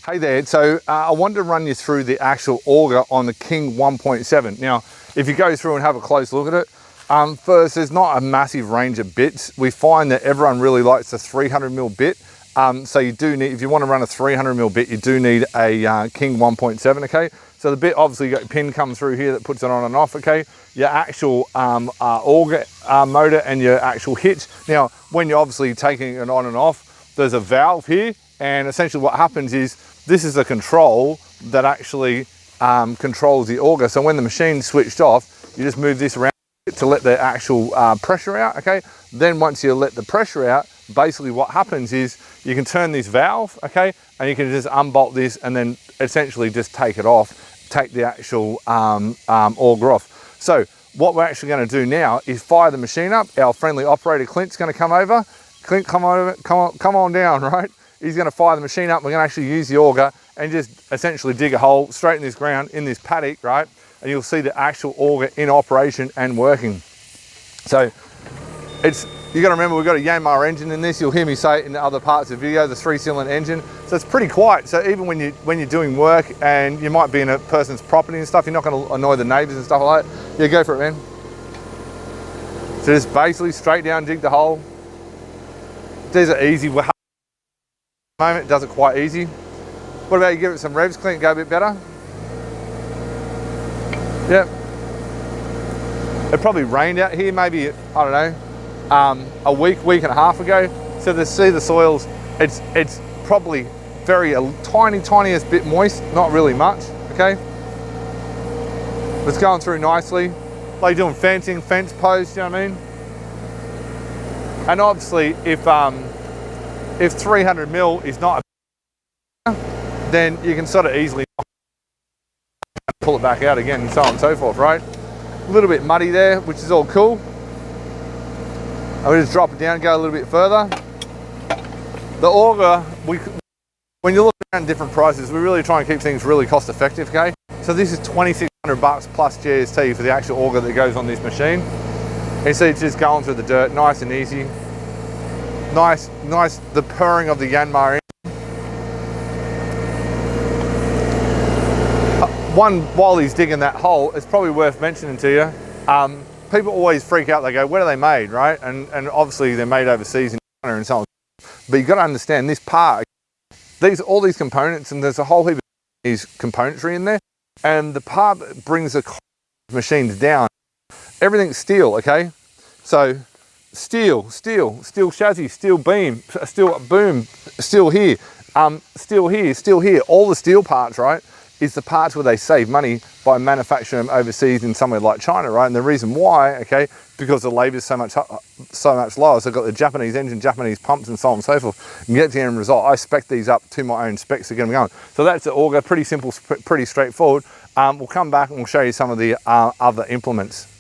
Hey there, so I wanted to run you through the actual auger on the King 1.7. Now, if you go through and have a close look at it, first, there's not a massive range of bits. We find that everyone really likes the 300mm bit. So you do need, if you want to run a 300mm bit, you do need a King 1.7, okay? So the bit, obviously you got your pin coming through here that puts it on and off, okay? Your actual auger motor and your actual hitch. Now, when you're obviously taking it on and off, there's a valve here, and essentially what happens is, this is a control that actually controls the auger. So when the machine's switched off, you just move this around to let the actual pressure out, okay? Then once you let the pressure out, basically what happens is you can turn this valve, okay? And you can just unbolt this and then essentially just take it off, take the actual auger off. So what we're actually gonna do now is fire the machine up. Our friendly operator, Clint's gonna come over. Clint, come on down, right? He's going to fire the machine up. We're going to actually use the auger and just essentially dig a hole straight in this ground, in this paddock, right? And you'll see the actual auger in operation and working. So you got to remember, we've got a Yanmar engine in this. You'll hear me say it in other parts of the video, the 3-cylinder engine. So it's pretty quiet. So even when you're doing work and you might be in a person's property and stuff, you're not going to annoy the neighbors and stuff like that. Yeah, go for it, man. So just basically straight down, dig the hole. These are easy. Moment, it does it quite easy. What about you give it some revs, Clint, go a bit better? Yep. It probably rained out here maybe, I don't know, a week and a half ago. So to see the soils, it's probably tiniest bit moist, not really much, okay? It's going through nicely. Like doing fencing, fence posts, you know what I mean? And obviously if 300mm is not then you can sort of easily pull it back out again and so on and so forth, right? A little bit muddy there, which is all cool. And we just drop it down, go a little bit further. The auger, when you look around different prices, we really try and keep things really cost effective, okay? So this is $2,600 plus GST for the actual auger that goes on this machine. And so it's just going through the dirt, nice and easy. Nice, the purring of the Yanmar engine. While he's digging that hole, it's probably worth mentioning to you, people always freak out, they go, where are they made, right? And obviously they're made overseas in China and so on. But you've got to understand this part, all these components, and there's a whole heap of these componentry in there, and the part that brings the machines down, everything's steel, okay? So, steel chassis, steel beam, steel boom, steel here, steel here, all the steel parts, right, is the parts where they save money by manufacturing them overseas in somewhere like China, right? And the reason why, okay, because the labor is so much lower. So I've got the Japanese engine, Japanese pumps and so on and so forth. And get the end result. I spec these up to my own specs to get them going. So that's the auger, pretty simple, pretty straightforward. We'll come back and we'll show you some of the other implements.